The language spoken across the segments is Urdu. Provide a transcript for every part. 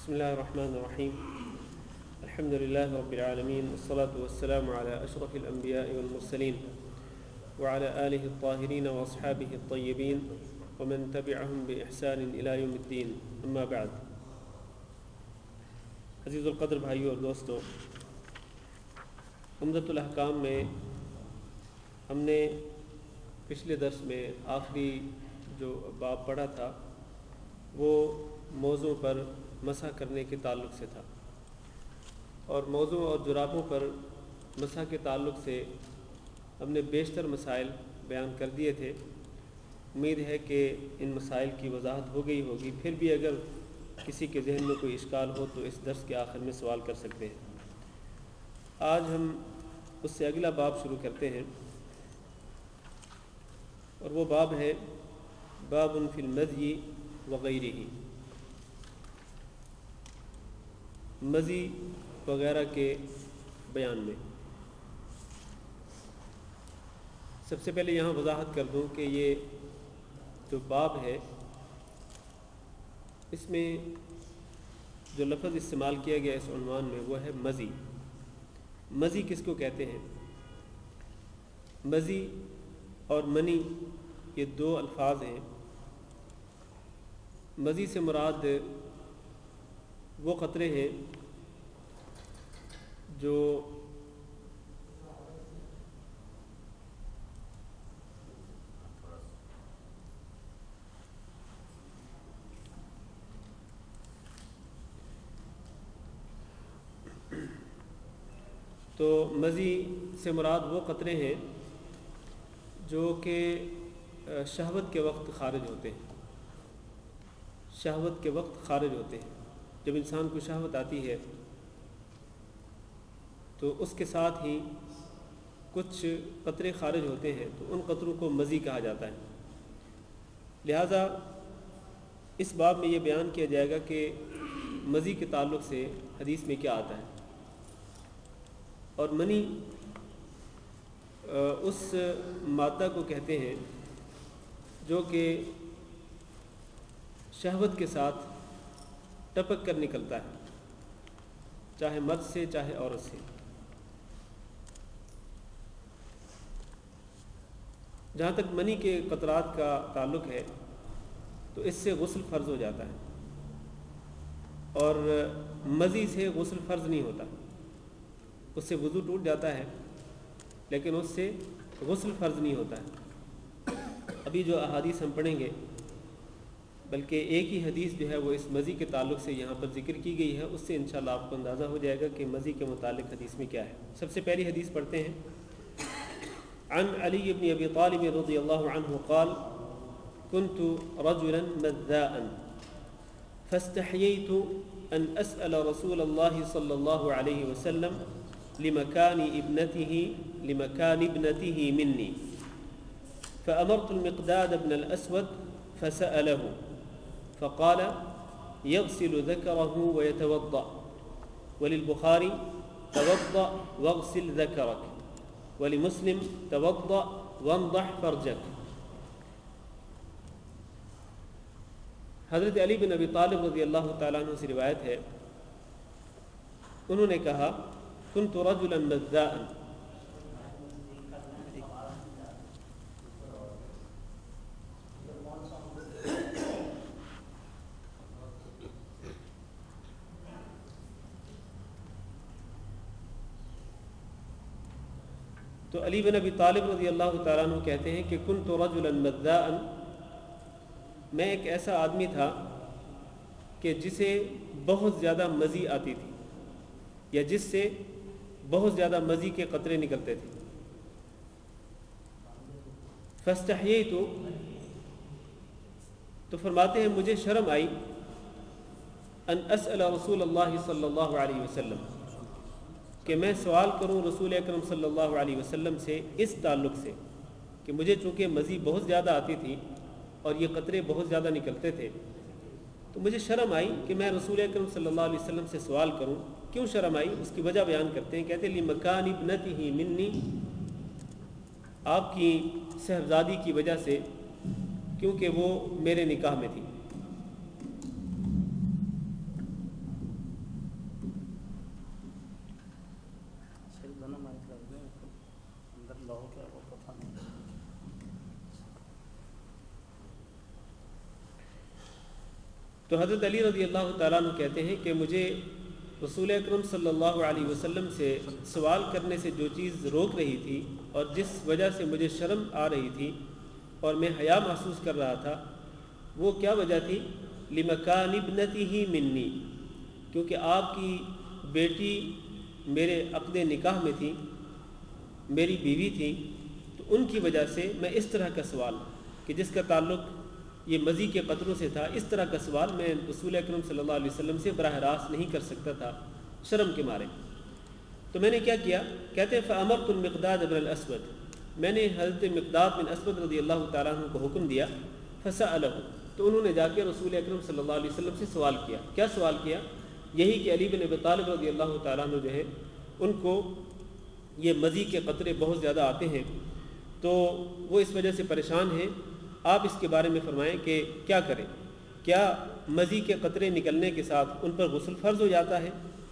بسم الله الرحمن الرحيم. الحمد لله رب العالمين، والصلاة والسلام على أشرف الأنبياء والمرسلين وعلى آله الطاهرين وأصحابه الطيبين ومن تبعهم بإحسان إلى يوم الدين. أما بعد. عزیز القدر بھائیو اور دوستو، عمدۃ الاحکام میں ہم نے پچھلے درس میں آخری جو باب پڑھا تھا وہ موضوع پر مسح کرنے کے تعلق سے تھا، اور موضوع اور جرابوں پر مسح کے تعلق سے ہم نے بیشتر مسائل بیان کر دیے تھے۔ امید ہے کہ ان مسائل کی وضاحت ہو گئی ہوگی، پھر بھی اگر کسی کے ذہن میں کوئی اشکال ہو تو اس درس کے آخر میں سوال کر سکتے ہیں۔ آج ہم اس سے اگلا باب شروع کرتے ہیں، اور وہ باب ہے باب فی المذی وغیرہ، مذی وغیرہ کے بیان میں۔ سب سے پہلے یہاں وضاحت کر دوں کہ یہ جو باب ہے اس میں جو لفظ استعمال کیا گیا اس عنوان میں وہ ہے مذی۔ مذی کس کو کہتے ہیں؟ مذی اور منی یہ دو الفاظ ہیں۔ مذی سے مراد وہ قطرے ہیں جو مذی سے مراد وہ قطرے ہیں جو کہ شہوت کے وقت خارج ہوتے ہیں۔ شہوت کے وقت خارج ہوتے ہیں، جب انسان کو شہوت آتی ہے تو اس کے ساتھ ہی کچھ قطرے خارج ہوتے ہیں، تو ان قطروں کو مذی کہا جاتا ہے۔ لہٰذا اس باب میں یہ بیان کیا جائے گا کہ مذی کے تعلق سے حدیث میں کیا آتا ہے، اور منی اس مادہ کو کہتے ہیں جو کہ شہوت کے ساتھ ٹپک کر نکلتا ہے، چاہے مرد سے چاہے عورت سے۔ جہاں تک منی کے قطرات کا تعلق ہے تو اس سے غسل فرض ہو جاتا ہے، اور مذی سے غسل فرض نہیں ہوتا۔ اس سے وضو ٹوٹ جاتا ہے لیکن اس سے غسل فرض نہیں ہوتا ہے۔ ابھی جو احادیث ہم پڑھیں گے، بلکہ ایک ہی حدیث جو ہے وہ اس مذی کے تعلق سے یہاں پر ذکر کی گئی ہے، اس سے انشاءاللہ آپ کو اندازہ ہو جائے گا کہ مذی کے متعلق حدیث میں کیا ہے۔ سب سے پہلی حدیث پڑھتے ہیں۔ عن علی بن ابی طالب رضی اللہ عنہ قال كنت رجلا مذاء فاستحييت ان اسأل رسول الله صلى الله عليه وسلم لمكان ابنته مني، فأمرت المقداد بن الأسود فسأله فقال يغسل ذكره ويتوضأ، وللبخاري توضأ واغسل ذكرك، ولمسلم توضأ وانضح فرجك۔ حضرت علی بن ابی طالب رضی اللہ تعالیٰ عنہ سے روایت ہے، انہوں نے کہا كنت رجلا مذاء، تو علی بن ابی طالب رضی اللہ تعالیٰ عنہ کہتے ہیں کہ كنت رجلا مذاء، میں ایک ایسا آدمی تھا کہ جسے بہت زیادہ مذی آتی تھی، یا جس سے بہت زیادہ مذی کے قطرے نکلتے تھے۔ فاستحییت، تو فرماتے ہیں مجھے شرم آئی، ان اسأل رسول اللہ صلی اللہ علیہ وسلم، کہ میں سوال کروں رسول اکرم صلی اللہ علیہ وسلم سے اس تعلق سے کہ مجھے چونکہ مذی بہت زیادہ آتی تھی اور یہ قطرے بہت زیادہ نکلتے تھے، تو مجھے شرم آئی کہ میں رسول اکرم صلی اللہ علیہ وسلم سے سوال کروں۔ کیوں شرم آئی؟ اس کی وجہ بیان کرتے ہیں، کہتے ہیں لِمَكَانِ ابْنَتِهِ مِنِّي، آپ کی صاحبزادی کی وجہ سے، کیونکہ وہ میرے نکاح میں تھی۔ تو حضرت علی رضی اللہ تعالیٰ عنہ کہتے ہیں کہ مجھے رسول اکرم صلی اللہ علیہ وسلم سے سوال کرنے سے جو چیز روک رہی تھی اور جس وجہ سے مجھے شرم آ رہی تھی اور میں حیا محسوس کر رہا تھا، وہ کیا وجہ تھی؟ لمکان ابنتہ منی، کیونکہ آپ کی بیٹی میرے عقد نکاح میں تھی، میری بیوی تھی، تو ان کی وجہ سے میں اس طرح کا سوال کہ جس کا تعلق یہ مزی کے قطروں سے تھا، اس طرح کا سوال میں رسول اکرم صلی اللہ علیہ وسلم سے براہ راست نہیں کر سکتا تھا شرم کے مارے۔ تو میں نے کیا کیا؟ کہتے ہیں فَأَمَرْتُ الْمِقْدَادَ بْنَ الْأَسْوَدِ، میں نے حضرت مقداد بن اسود رضی اللہ تعالیٰ عنہ کو حکم دیا، فَسَأَلَهُ، تو انہوں نے جا کے رسول اکرم صلی اللہ علیہ وسلم سے سوال کیا۔ کیا سوال کیا؟ یہی کہ علی بن ابی طالب رضی اللہ تعالیٰ عنہ جو ہے ان کو یہ مزی کے قطرے بہت زیادہ آتے ہیں، تو وہ اس وجہ سے پریشان ہیں، آپ اس کے بارے میں فرمائیں کہ کیا کریں؟ کیا مزی کے قطرے نکلنے کے ساتھ ان پر غسل فرض ہو جاتا ہے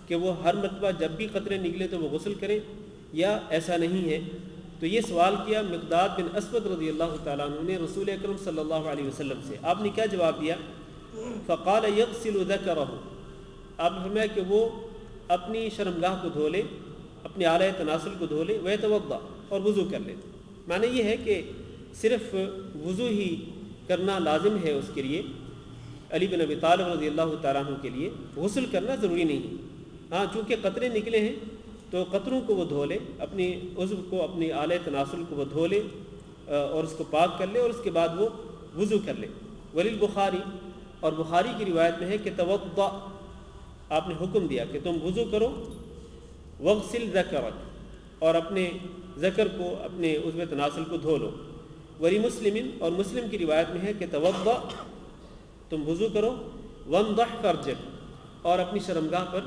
کہ وہ ہر مرتبہ جب بھی قطرے نکلے تو وہ غسل کریں، یا ایسا نہیں ہے؟ تو یہ سوال کیا مقداد بن اسود رضی اللہ تعالیٰ عنہ نے رسول اکرم صلی اللہ علیہ وسلم سے۔ آپ نے کیا جواب دیا؟ فقال یغسل ذکرہ، آپ نے فرمایا کہ وہ اپنی شرمگاہ کو دھو لے، اپنے اعلی تناسل کو دھو لے، ویتوضا، اور وضو کر لے۔ معنی یہ ہے کہ صرف وضو ہی کرنا لازم ہے اس کے لیے، علی بن ابی طالب رضی اللہ تعالیٰ عنہ کے لیے غسل کرنا ضروری نہیں ہے۔ ہاں چونکہ قطرے نکلے ہیں تو قطروں کو وہ دھو لے، اپنی عضو کو، اپنی اعلی تناسل کو وہ دھو لے اور اس کو پاک کر لے، اور اس کے بعد وہ وضو کر لے۔ وللبخاری، اور بخاری کی روایت میں ہے کہ توضا، آپ نے حکم دیا کہ تم وضو کرو، واغسل ذکرک، اور اپنے ذکر کو، اپنے عضو تناسل کو دھو لو۔ ولمسلم، اور مسلم کی روایت میں ہے کہ توضا، تم وضو کرو، وانضح فرجک، اور اپنی شرمگاہ پر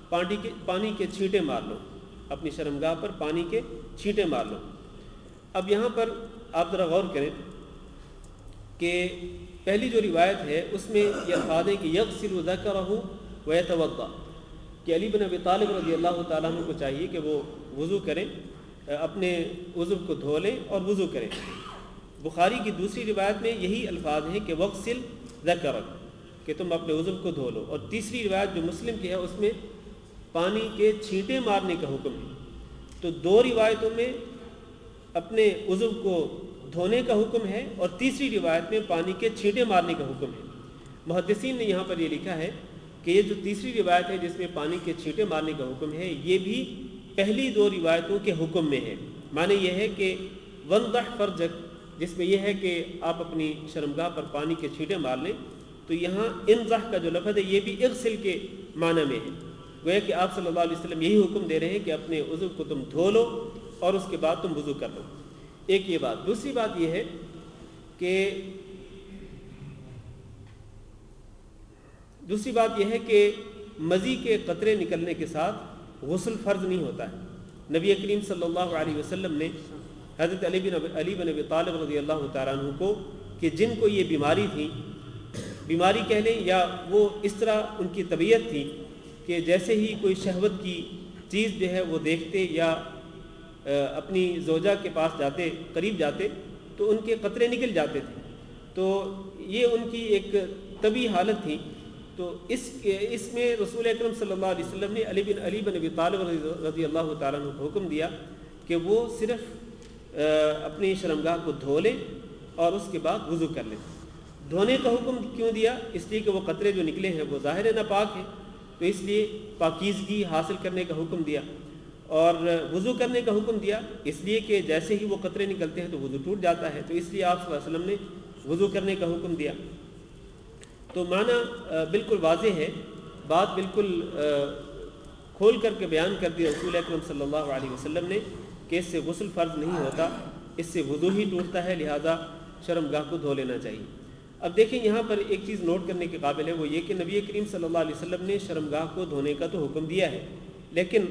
پانی کے چھینٹے مار لو، اپنی شرمگاہ پر پانی کے چھینٹے مار لو۔ اب یہاں پر آپ ذرا غور کریں کہ پہلی جو روایت ہے اس میں یہ الفاظ ہے کہ یغسل ذکرہ ویتوضا، کہ علی بن ابی طالب رضی اللہ تعالیٰ عنہ کو چاہیے کہ وہ وضو کریں، اپنے عضو کو دھو لیں اور وضو کریں۔ بخاری کی دوسری روایت میں یہی الفاظ ہیں کہ وغسل ذکرک، کہ تم اپنے عضو کو دھو لو، اور تیسری روایت جو مسلم کی ہے اس میں پانی کے چھینٹے مارنے کا حکم ہے۔ تو دو روایتوں میں اپنے عضو کو دھونے کا حکم ہے اور تیسری روایت میں پانی کے چھینٹے مارنے کا حکم ہے۔ محدثین نے یہاں پر یہ لکھا ہے کہ یہ جو تیسری روایت ہے جس میں پانی کے چھینٹے مارنے کا حکم ہے، یہ بھی پہلی دو روایتوں کے حکم میں ہے۔ معنی یہ ہے کہ وانضح فرجک، جس میں یہ ہے کہ آپ اپنی شرمگاہ پر پانی کے چھینٹے مار لیں، تو یہاں انضح کا جو لفظ ہے یہ بھی اغسل کے معنی میں ہے، گویا کہ آپ صلی اللہ علیہ وسلم یہی حکم دے رہے ہیں کہ اپنے عضو کو تم دھو لو اور اس کے بعد تم وضو کر لو۔ ایک یہ بات۔ دوسری بات یہ ہے کہ مزی کے قطرے نکلنے کے ساتھ غسل فرض نہیں ہوتا ہے۔ نبی کریم صلی اللہ علیہ وسلم نے حضرت علی بن ابی طالب رضی اللہ تعالیٰ عنہ کو، کہ جن کو یہ بیماری تھی، بیماری کہہ لیں یا وہ اس طرح ان کی طبیعت تھی کہ جیسے ہی کوئی شہوت کی چیز جو ہے وہ دیکھتے یا اپنی زوجہ کے پاس جاتے، قریب جاتے، تو ان کے قطرے نکل جاتے تھے، تو یہ ان کی ایک طبی حالت تھی۔ تو اس میں رسول اکرم صلی اللہ علیہ وسلم نے علی بن ابی طالب رضی اللہ تعالیٰ عنہ کو حکم دیا کہ وہ صرف اپنی شرمگاہ کو دھو لیں اور اس کے بعد وضو کر لیں۔ دھونے کا حکم کیوں دیا؟ اس لیے کہ وہ قطرے جو نکلے ہیں وہ ظاہر ناپاک ہیں، تو اس لیے پاکیزگی حاصل کرنے کا حکم دیا، اور وضو کرنے کا حکم دیا اس لیے کہ جیسے ہی وہ قطرے نکلتے ہیں تو وضو ٹوٹ جاتا ہے، تو اس لیے آپ صلی اللہ علیہ وسلم نے وضو کرنے کا حکم دیا۔ تو معنی بالکل واضح ہے، بات بالکل کھول کر کے بیان کر دی رسول اکرم صلی اللہ علیہ وسلم نے کہ اس سے غسل فرض نہیں ہوتا، اس سے وضو ہی ٹوٹتا ہے، لہذا شرمگاہ کو دھو لینا چاہیے۔ اب دیکھیں یہاں پر ایک چیز نوٹ کرنے کے قابل ہے، وہ یہ کہ نبی کریم صلی اللہ علیہ وسلم نے شرمگاہ کو دھونے کا تو حکم دیا ہے، لیکن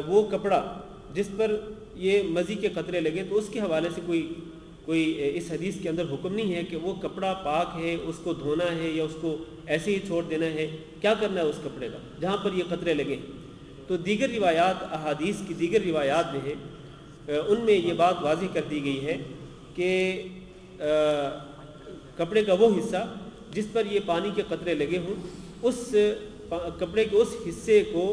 وہ کپڑا جس پر یہ مزی کے قطرے لگے تو اس کے حوالے سے کوئی اس حدیث کے اندر حکم نہیں ہے کہ وہ کپڑا پاک ہے، اس کو دھونا ہے یا اس کو ایسے ہی چھوڑ دینا ہے، کیا کرنا ہے اس کپڑے کا جہاں پر یہ قطرے لگے۔ تو دیگر روایات، احادیث کی دیگر روایات جو ہیں ان میں یہ بات واضح کر دی گئی ہے کہ کپڑے کا وہ حصہ جس پر یہ پانی کے قطرے لگے ہوں اس کپڑے کے اس حصے کو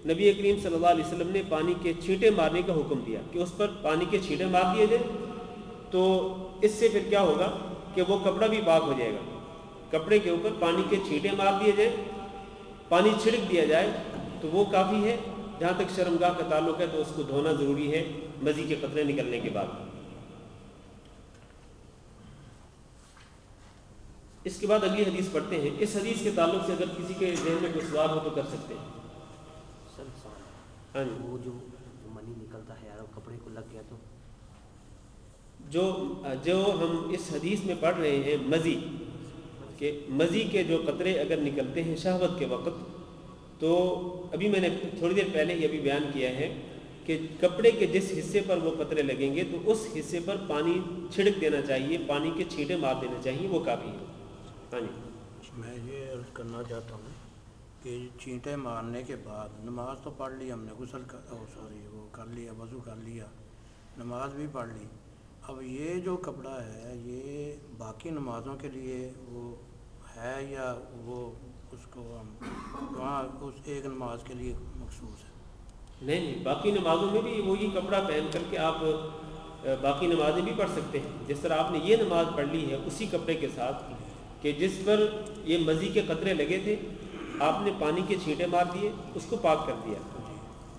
نبی کریم صلی اللہ علیہ وسلم نے پانی کے چھینٹے مارنے کا حکم دیا کہ اس پر پانی کے چھینٹے مار دیے جائیں. تو اس سے پھر کیا ہوگا کہ وہ کپڑا بھی پاک ہو جائے گا. کپڑے کے اوپر پانی کے چھینٹے مار دیے جائیں, پانی چھڑک دیا جائے تو وہ کافی ہے. جہاں تک شرمگاہ کا تعلق ہے تو اس کو دھونا ضروری ہے مزی کے قطرے نکلنے کے بعد. اس کے بعد اگلی حدیث پڑھتے ہیں. اس حدیث کے تعلق سے اگر کسی کے ذہن میں کوئی سوال ہو تو کر سکتے ہیں. وہ جو منی نکلتا ہے یار کپڑے کو لگ گیا تو جو ہم اس حدیث میں پڑھ رہے ہیں مزی کہ مزی کے جو قطرے اگر نکلتے ہیں شہوت کے وقت, تو ابھی میں نے تھوڑی دیر پہلے ہی ابھی بیان کیا ہے کہ کپڑے کے جس حصے پر وہ قطرے لگیں گے تو اس حصے پر پانی چھڑک دینا چاہیے, پانی کے چھینٹے مار دینے چاہیے, وہ کافی ہے. ہاں جی, میں یہ عرض کرنا چاہتا ہوں کہ چھینٹے مارنے کے بعد نماز تو پڑھ لی ہم نے, غسل وہ کر لیا, وضو کر لیا, نماز بھی پڑھ لی. اب یہ جو کپڑا ہے یہ باقی نمازوں کے لیے وہ ہے یا وہ اس کو ہم وہاں اس ایک نماز کے لیے مخصوص ہے؟ نہیں, باقی نمازوں میں بھی وہی کپڑا پہن کر کے آپ باقی نمازیں بھی پڑھ سکتے ہیں. جس طرح آپ نے یہ نماز پڑھ لی ہے اسی کپڑے کے ساتھ کہ جس پر یہ مزی کے قطرے لگے تھے, آپ نے پانی کے چھینٹے مار دیے, اس کو پاک کر دیا,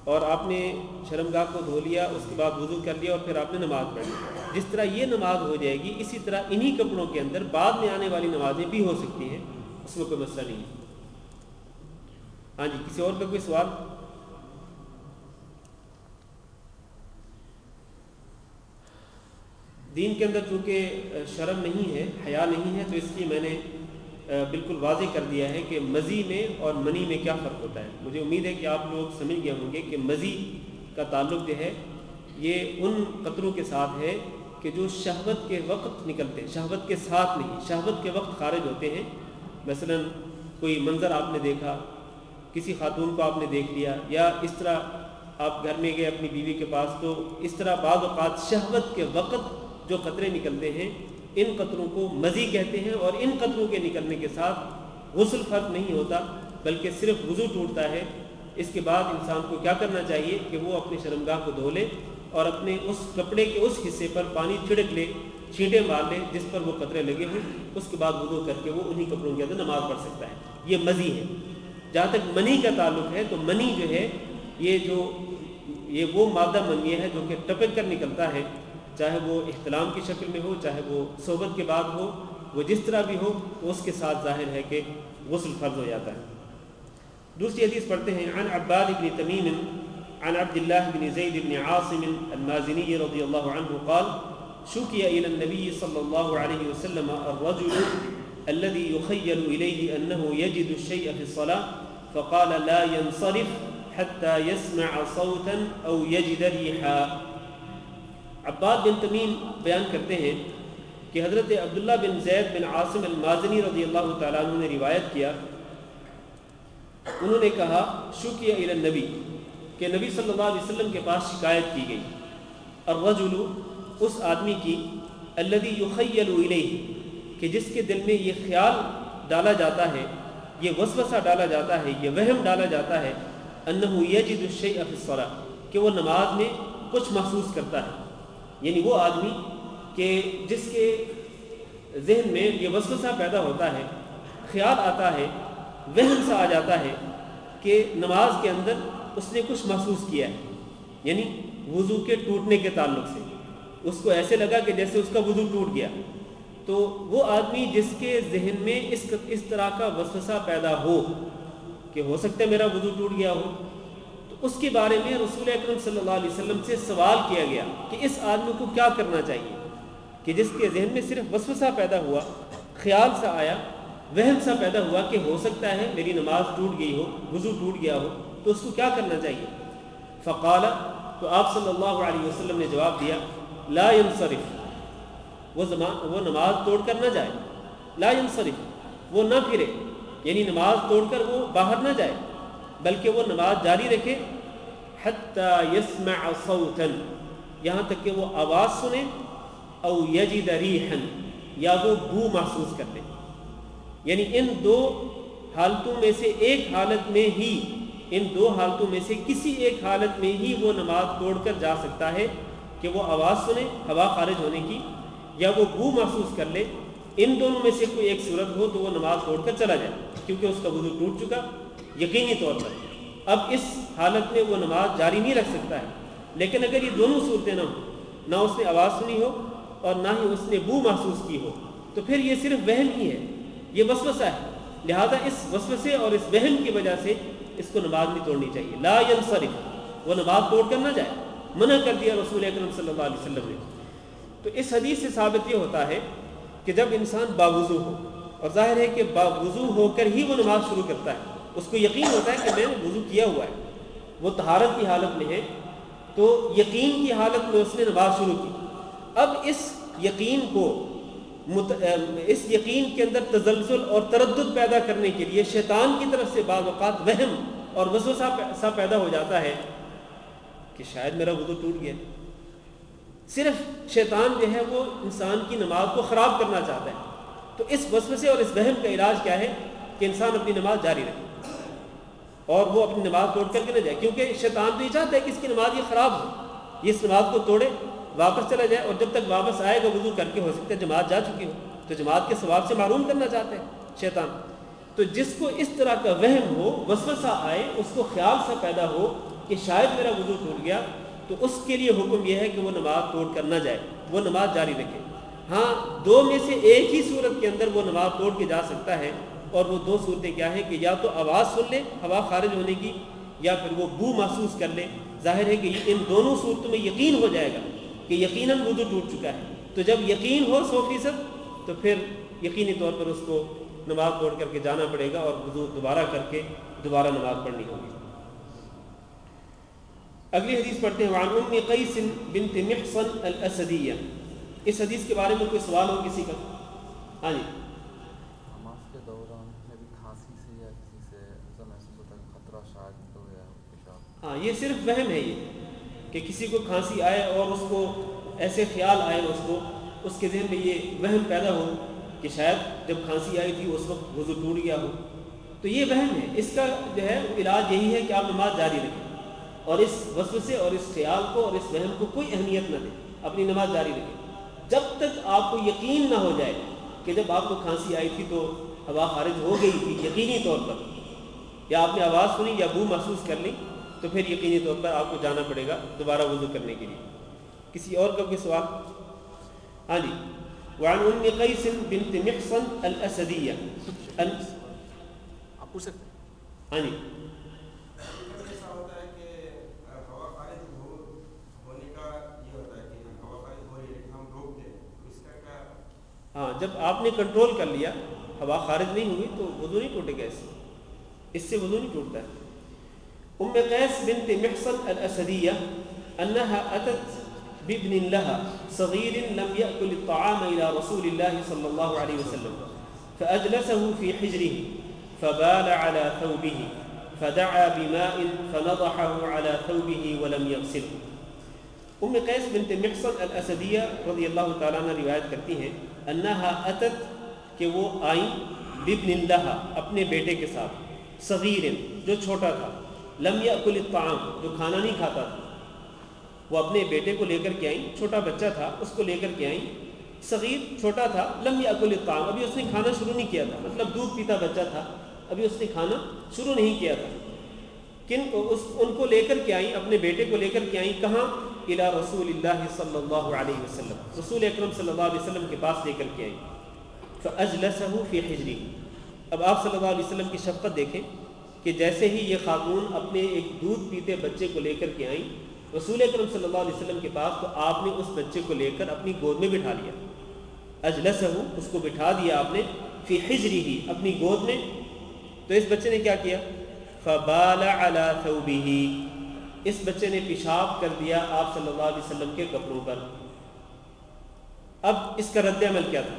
اور آپ نے شرمگاہ کو دھو لیا, اس کے بعد وضو کر لیا, اور پھر آپ نے نماز پڑھ لی. جس طرح یہ نماز ہو جائے گی اسی طرح انہی کپڑوں کے اندر بعد میں آنے والی نمازیں بھی ہو سکتی ہیں, اس میں کوئی مسئلہ نہیں ہے. ہاں جی, کسی اور کا کوئی سوال؟ دین کے اندر چونکہ شرم نہیں ہے, حیا نہیں ہے, تو اس لیے میں نے بالکل واضح کر دیا ہے کہ مزی میں اور منی میں کیا فرق ہوتا ہے. مجھے امید ہے کہ آپ لوگ سمجھ گئے ہوں گے کہ مزی کا تعلق جو ہے یہ ان قطروں کے ساتھ ہے کہ جو شہوت کے وقت نکلتے ہیں, شہوت کے ساتھ نہیں, شہوت کے وقت خارج ہوتے ہیں. مثلا کوئی منظر آپ نے دیکھا, کسی خاتون کو آپ نے دیکھ لیا, یا اس طرح آپ گھر میں گئے اپنی بیوی کے پاس, تو اس طرح بعض اوقات شہوت کے وقت جو قطرے نکلتے ہیں ان قطروں کو مزی کہتے ہیں. اور ان قطروں کے نکلنے کے ساتھ غسل فرض نہیں ہوتا بلکہ صرف وضو ٹوٹتا ہے. اس کے بعد انسان کو کیا کرنا چاہیے کہ وہ اپنے شرمگاہ کو دھو لے اور اپنے اس کپڑے کے اس حصے پر پانی چھڑک لے, چھینٹے مار لے جس پر وہ قطرے لگے ہوں, اس کے بعد وضو کر کے وہ انہی کپڑوں کے اندر نماز پڑھ سکتا ہے. یہ مزی ہے. جہاں تک منی کا تعلق ہے تو منی جو ہے یہ وہ مادہ منیہ ہے جو کہ ٹپک کر نکلتا ہے, چاہے وہ احتلام کی شکل میں ہو, چاہے وہ صحبت کے بعد ہو, وہ جس طرح بھی ہو, تو اس کے ساتھ ظاہر ہے کہ غسل فرض ہو جاتا ہے. دوسری حدیث پڑھتے ہیں. عن عباد بن تمیم عن عبد الله بن زيد بن عاصم المازني رضي الله عنه قال شكي إلى النبي صلى الله عليه وسلم الرجل الذي يخيل إليه أنه يجد الشيء في الصلاة فقال لا ينصرف حتى يسمع صوتا أو يجد ريحا. عباد بن تمیم بیان کرتے ہیں کہ حضرت عبداللہ بن زید بن عاصم المازنی رضی اللہ تعالیٰ عنہ نے روایت کیا, انہوں نے کہا شکیہ الی النبی کہ نبی صلی اللہ علیہ وسلم کے پاس شکایت کی گئی, الرجل اس آدمی کی, الذی یخیل الیہ کہ جس کے دل میں یہ خیال ڈالا جاتا ہے, یہ وسوسہ ڈالا جاتا ہے, یہ وہم ڈالا جاتا ہے, انہ یجد الشیء فی الصلاۃ کہ وہ نماز میں کچھ محسوس کرتا ہے. یعنی وہ آدمی کہ جس کے ذہن میں یہ وسوسہ پیدا ہوتا ہے, خیال آتا ہے, وہم سا آ جاتا ہے کہ نماز کے اندر اس نے کچھ محسوس کیا ہے, یعنی وضو کے ٹوٹنے کے تعلق سے اس کو ایسے لگا کہ جیسے اس کا وضو ٹوٹ گیا. تو وہ آدمی جس کے ذہن میں اس طرح کا وسوسہ پیدا ہو کہ ہو سکتا ہے میرا وضو ٹوٹ گیا ہو, تو اس کے بارے میں رسول اکرم صلی اللہ علیہ وسلم سے سوال کیا گیا کہ اس آدمی کو کیا کرنا چاہیے کہ جس کے ذہن میں صرف وسوسہ پیدا ہوا, خیال سا آیا, وہم سا پیدا ہوا کہ ہو سکتا ہے میری نماز ٹوٹ گئی ہو, وضو ٹوٹ گیا ہو, تو اس کو کیا کرنا چاہیے. فقال تو آپ صلی اللہ علیہ وسلم نے جواب دیا لا ينصرف وہ نماز توڑ کر نہ جائے, لا ينصرف وہ نہ پھرے, یعنی نماز توڑ کر وہ باہر نہ جائے بلکہ وہ نماز جاری رکھے, حتی یسمع صوتا یہاں تک کہ وہ آواز سنے, او یجد ریحا یا وہ بو محسوس کر لے. یعنی ان دو حالتوں میں سے ایک حالت میں ہی، ان دو حالتوں میں سے کسی ایک حالت میں ہی وہ نماز توڑ کر جا سکتا ہے کہ وہ آواز سنے ہوا خارج ہونے کی، یا وہ بو محسوس کر لے۔ ان دونوں میں سے کوئی ایک صورت ہو تو وہ نماز توڑ کر چلا جائے، کیونکہ اس کا وضو ٹوٹ چکا یقینی طور پر۔ اب اس حالت میں وہ نماز جاری نہیں رکھ سکتا ہے۔ لیکن اگر یہ دونوں صورتیں نہ ہوں، نہ اس نے آواز سنی ہو اور نہ ہی اس نے بو محسوس کی ہو، تو پھر یہ صرف وہم ہی ہے، یہ وسوسہ ہے۔ لہذا اس وسوسے اور اس وہم کی وجہ سے اس کو نماز نہیں توڑنی چاہیے۔ لا ینصرف، وہ نماز توڑ کر نہ جائے، منع کر دیا رسول اکرم صلی اللہ علیہ وسلم نے۔ تو اس حدیث سے ثابت یہ ہوتا ہے کہ جب انسان باوضو ہو، اور ظاہر ہے کہ باوضو ہو کر ہی وہ نماز شروع کرتا ہے، اس کو یقین ہوتا ہے کہ میں نے وضو کیا ہوا ہے، وہ طہارت کی حالت میں ہے، تو یقین کی حالت میں اس نے نماز شروع کی۔ اب اس یقین کے اندر تزلزل اور تردد پیدا کرنے کے لیے شیطان کی طرف سے بعض اوقات وہم اور وسوسہ سا پیدا ہو جاتا ہے کہ شاید میرا وضو ٹوٹ گیا۔ صرف شیطان جو ہے وہ انسان کی نماز کو خراب کرنا چاہتا ہے۔ تو اس وسوسے اور اس وہم کا علاج کیا ہے کہ انسان اپنی نماز جاری رکھے اور وہ اپنی نماز توڑ کر کے نہ جائے، کیونکہ شیطان تو یہ چاہتا ہے کہ اس کی نماز یہ خراب ہو، یہ اس نماز کو توڑے، واپس چلا جائے، اور جب تک واپس آئے گا وضو کر کے ہو سکتا ہے جماعت جا چکی ہو، تو جماعت کے ثواب سے محروم کرنا چاہتا ہے شیطان۔ تو جس کو اس طرح کا وہم ہو، وسوسہ آئے، اس کو خیال سا پیدا ہو کہ شاید میرا وضو ٹوٹ گیا، تو اس کے لیے حکم یہ ہے کہ وہ نماز توڑ کر نہ جائے، وہ نماز جاری رکھے۔ ہاں، دو میں سے ایک ہی صورت کے اندر وہ نماز توڑ کے جا سکتا ہے، اور وہ دو صورتیں کیا ہیں کہ یا تو آواز سن لے ہوا خارج ہونے کی، یا پھر وہ بو محسوس کر لے۔ ظاہر ہے کہ ان دونوں صورتوں میں یقین ہو جائے گا کہ یقیناً وضو ٹوٹ چکا ہے۔ تو جب یقین ہو 100%، تو پھر یقینی طور پر اس کو نماز توڑ کر کے جانا پڑے گا، اور وضو دوبارہ کر کے دوبارہ نماز پڑھنی ہوگی۔ اگلی حدیث پڑھتے ہیں۔ وعن ام قیس بنت محصن الاسدیہ۔ اس حدیث کے بارے میں کوئی سوال ہو کسی کا؟ ہاں جی۔ نماز کے دوران میں بھی کھانسی سے یا کسی سے ایسا محسوس ہوتا ہے کہ خطرہ شاید ہو گیا پیشاب؟ ہاں، یہ صرف وہم ہے، یہ کہ کسی کو کھانسی آئے اور اس کو ایسے خیال آئے، اس کے ذہن میں یہ وہم پیدا ہو کہ شاید جب کھانسی آئی تھی اس وقت وضو ٹوٹ گیا ہو، تو یہ وہم ہے۔ اس کا جو ہے علاج یہی ہے کہ آپ نماز جاری رکھیں، اور اس وسوسے اور اس خیال کو اور اس وہم کو کوئی اہمیت نہ دیں، اپنی نماز جاری رکھیں جب تک آپ کو یقین نہ ہو جائے کہ جب آپ کو کھانسی آئی تھی تو ہوا خارج ہو گئی تھی یقینی طور پر، یا آپ نے آواز سنی یا بو محسوس کر لی، تو پھر یقینی طور پر آپ کو جانا پڑے گا دوبارہ وضو کرنے کے لیے۔ کسی اور کا کوئی سوال؟ ہاں جی۔ وعن ام قیس بنت محصن الاسدیہ۔ آپ پوچھ سکتے ہیں؟ ہاں جی۔ ہاں، جب آپ نے کنٹرول کر لیا، ہوا خارج نہیں ہوئی، تو وضو نہیں ٹوٹے گا، اس سے وضو نہیں ٹوٹتا ہے۔ ام قیس بنت محصن الاسدیہ انها اتت بابن لها صغير لم يأكل الطعام الى رسول الله صلى الله عليه وسلم فاجلسه في حجره فبال على ثوبه فدعا بماء فنضحه على ثوبه ولم يغسله۔ ام قیس بنت محصن الاسدیہ رضی اللہ تعالیٰ عنہ روایت کرتی ہیں انها اتت، کہ وہ آئیں، بابن لها، اپنے بیٹے کے ساتھ، صغیر، جو چھوٹا تھا، لم یأکل الطعام، جو کھانا نہیں کھاتا تھا، وہ اپنے بیٹے کو لے کر کے آئیں، چھوٹا بچہ تھا، اس کو لے کر کے آئیں، صغیر چھوٹا تھا، لم یأکل الطعام، ابھی اس نے کھانا شروع نہیں کیا تھا، مطلب دودھ پیتا بچہ تھا، ابھی اس نے کھانا شروع نہیں کیا تھا۔ ان کو لے کر کے آئیں، اپنے بیٹے کو لے کر کے آئیں، کہاں؟ الی رسول اللہ صلی اللہ علیہ وسلم، رسول اکرم صلی اللہ علیہ وسلم کے پاس لے کر کے آئیں۔ فاجلسه فی حجرہ، اب آپ صلی اللہ علیہ وسلم کی شفقت دیکھیں کہ جیسے ہی یہ خاتون اپنے ایک دودھ پیتے بچے کو لے کر کے آئیں رسول اکرم صلی اللہ علیہ وسلم کے پاس، تو آپ نے اس بچے کو لے کر اپنی گود میں بٹھا لیا۔ اجلسہ، اس کو بٹھا دیا آپ نے، فی حجرہ، اپنی گود میں۔ تو اس بچے نے کیا کیا؟ فبال علی ثوبہ، اس بچے نے پیشاب کر دیا آپ صلی اللہ علیہ وسلم کے کپڑوں پر۔ اب اس کا رد عمل کیا تھا؟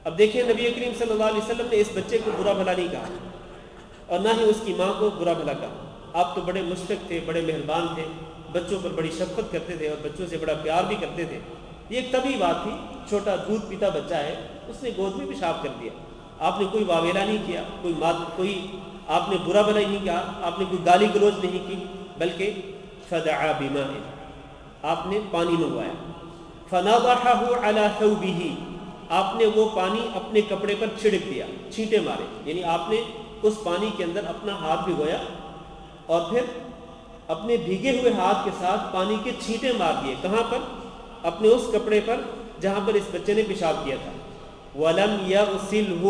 اب دیکھیں، نبی کریم صلی اللہ علیہ وسلم نے اس بچے کو برا بھلا نہیں کہا، اور نہ ہی اس کی ماں کو برا بھلا کہا۔ آپ تو بڑے مشفق تھے، بڑے مہربان تھے، بچوں پر بڑی شفقت کرتے تھے اور بچوں سے بڑا پیار بھی کرتے تھے۔ یہ ایک طبیعی بات تھی، چھوٹا دودھ پیتا بچہ ہے، اس نے گود میں پیشاب کر دیا۔ آپ نے کوئی واویلا نہیں کیا، کوئی آپ نے برا بھلا نہیں کیا، آپ نے کوئی گالی گلوچ نہیں کی، بلکہ فدعا بماء، آپ نے پانی منگوایا، فنضحه على ثوبه، آپ نے وہ پانی اپنے کپڑے پر چھڑک دیا، چھینٹے مارے، یعنی آپ نے اس پانی کے اندر اپنا ہاتھ بھگویا اور پھر اپنے بھیگے ہوئے ہاتھ کے ساتھ پانی کے چھینٹے مار دیے، کہاں پر؟ اپنے اس کپڑے پر جہاں پر اس بچے نے پیشاب کیا تھا، وَلَمْ يَغْسِلْهُ،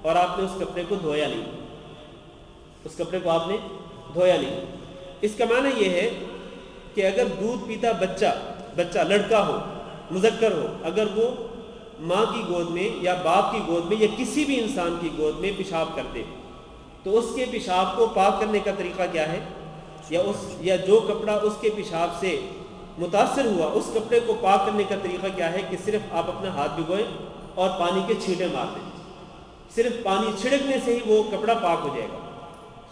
اور آپ نے اس کپڑے کو دھویا نہیں، اس کپڑے کو آپ نے دھویا نہیں۔ اس کا معنی یہ ہے کہ اگر دودھ پیتا بچہ لڑکا ہو، مذکر ہو، اگر وہ ماں کی گود میں یا باپ کی گود میں یا کسی بھی انسان کی گود میں پیشاب کرتے تو اس کے پیشاب کو پاک کرنے کا طریقہ کیا ہے؟ یا جو کپڑا اس کے پیشاب سے متاثر ہوا اس کپڑے کو پاک کرنے کا طریقہ کیا ہے کہ صرف آپ اپنا ہاتھ بھگوئیں اور پانی کے چھینٹے مار دیں، صرف پانی چھڑکنے سے ہی وہ کپڑا پاک ہو جائے گا،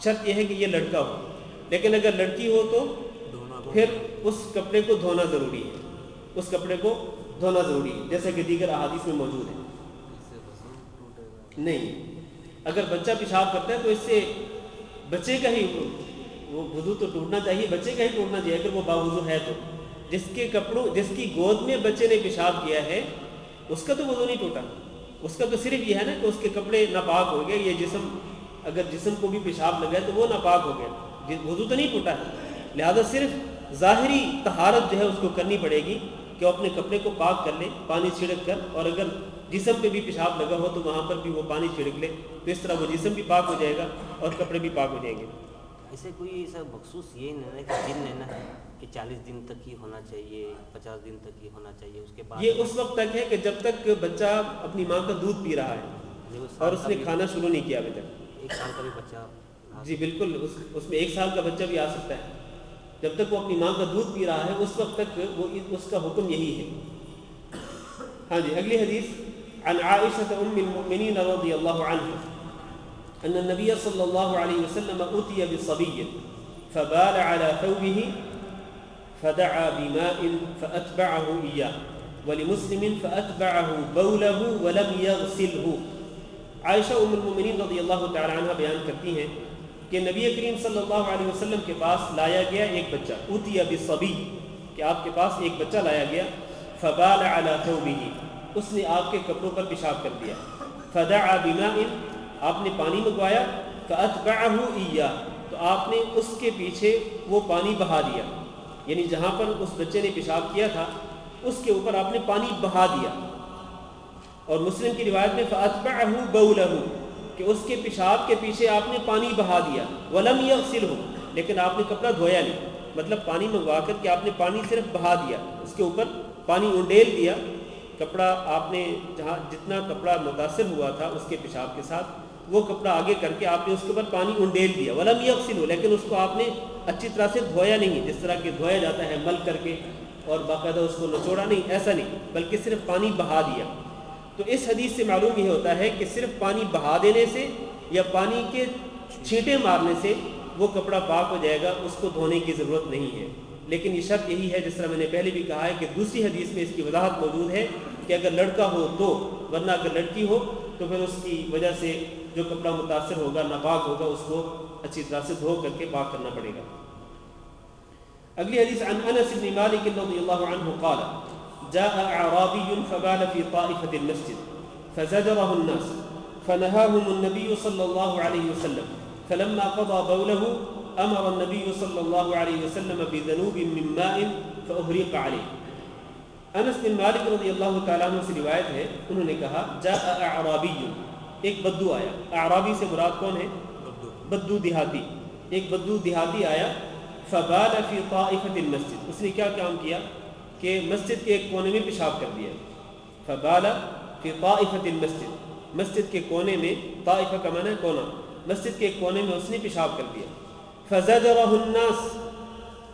شرط یہ ہے کہ یہ لڑکا ہو، لیکن اگر لڑکی ہو تو پھر اس کپڑے کو دھونا ضروری ہے، اس کپڑے کو دھونا ضروری ہے، جیسا کہ دیگر احادیث میں موجود ہے۔ نہیں، اگر بچہ پیشاب کرتا ہے تو اس سے بچے کا ہی وہ وضو تو ٹوٹنا چاہیے، بچے کا ہی ٹوٹنا چاہیے اگر وہ باوضو ہے تو، جس کی گود میں بچے نے پیشاب کیا ہے اس کا تو وضو نہیں ٹوٹا، اس کا تو صرف یہ ہے نا کہ اس کے کپڑے ناپاک ہو گئے، یہ جسم اگر جسم کو بھی پیشاب لگا ہے تو وہ ناپاک ہو گیا، وضو تو نہیں ٹوٹا ہے، لہذا صرف ظاہری طہارت جو ہے اس کو کرنی پڑے گی کہ وہ اپنے کپڑے کو پاک کر لے پانی چھڑک کر، اور اگر جسم پہ بھی پیشاب لگا ہو تو وہاں پر بھی وہ پانی چھڑک لے، تو اس طرح وہ جسم بھی پاک ہو جائے گا اور کپڑے بھی پاک ہو جائیں گے۔ ایسے کوئی ایسا مخصوص یہ نہیں ہے کہ دن لینا ہے کہ 40 دن تک ہی ہونا چاہیے، 50 دن تک ہی ہونا چاہیے، اس کے بعد یہ اس وقت تک ہے کہ جب تک بچہ اپنی ماں کا دودھ پی رہا ہے اور اس نے کھانا شروع نہیں کیا ابھی تک۔ 1 سال کا بھی بچہ؟ جی بالکل، اس میں 1 سال کا بچہ بھی آ سکتا ہے، جب تک وہ اپنی ماں کا دودھ پی رہا ہے اس وقت تک وہ اس کا حکم یہی ہے۔ ہاں جی، اگلی حدیث عن عائشة ام المؤمنین رضی اللہ عنہ ان النبی صلی اللہ علیہ وسلم اتي بصبی فبال على ثوبه فدعا بماء فأتبعه إياه ولمسلم فأتبعه بوله ولم يغسله۔ عائشہ ام المؤمنین رضی اللہ تعالی عنہ بیان کرتی ہیں کہ نبی کریم صلی اللہ علیہ وسلم کے پاس لایا گیا ایک بچہ، اتي بصبی، کہ آپ کے پاس ایک بچہ لایا گیا، فبال على ثوبه، اس نے آپ کے کپڑوں پر پیشاب کر دیا، فدعا بماء، آپ نے پانی منگوایا، فأتبعه إياه، تو آپ نے اس کے پیچھے وہ پانی بہا دیا، یعنی جہاں پر اس بچے نے پیشاب کیا تھا اس کے اوپر آپ نے پانی بہا دیا۔ اور مسلم کی روایت میں فأتبعه بوله، کہ اس کے پیشاب کے پیچھے آپ نے پانی بہا دیا، ولم يغسله، لیکن آپ نے کپڑا دھویا نہیں، مطلب پانی منگوا کر کہ آپ نے پانی صرف بہا دیا، اس کے اوپر پانی انڈیل دیا، کپڑا آپ نے جتنا کپڑا متاثر ہوا تھا اس کے پیشاب کے ساتھ وہ کپڑا آگے کر کے آپ نے اس کے اوپر پانی انڈیل دیا، ولم یغسلہ، لیکن اس کو آپ نے اچھی طرح سے دھویا نہیں، جس طرح کہ دھویا جاتا ہے مل کر کے اور باقاعدہ اس کو نچوڑا نہیں، ایسا نہیں، بلکہ صرف پانی بہا دیا۔ تو اس حدیث سے معلوم یہ ہوتا ہے کہ صرف پانی بہا دینے سے یا پانی کے چھینٹے مارنے سے وہ کپڑا پاک ہو جائے گا، اس کو دھونے کی ضرورت نہیں ہے۔ لیکن یہ شرط یہی ہے، جس طرح میں نے پہلے بھی کہا ہے کہ دوسری حدیث میں اس کی وضاحت موجود ہے کہ اگر لڑکا ہو تو، ورنہ اگر لڑکی ہو تو پھر اس کی وجہ سے جو کپڑا متاثر ہوگا، ناپاک ہوگا، اس کو اچھی طرح سے دھو کر کے پاک کرنا پڑے گا۔ اگلی حدیث عن انس بن مالک رضی اللہ عنہ قال جاء اعرابی فبال في طائفة المسجد فزجره الناس فنهاهم النبي صلى الله عليه وسلم فلما قضى بوله امر النبي صلى الله عليه وسلم بذنوب من ماء فأهريق عليه۔ انس بن مالک رضی اللہ تعالیٰ عنہ سے روایت ہے، انہوں نے کہا جاء اعرابی، ایک بدو آیا۔ اعرابی سے مراد کون ہے؟ بدو دیہاتی، ایک بدو دیہاتی آیا، فبال فی طائفۃ المسجد، اس نے کیا کام کیا کہ مسجد کے ایک کونے میں پیشاب کر دیا، فبال فی طائفۃ المسجد، مسجد کے کونے میں، طائفہ کا معنی ہے کونا، مسجد کے ایک کونے میں اس نے پیشاب کر دیا، فزجرہ الناس،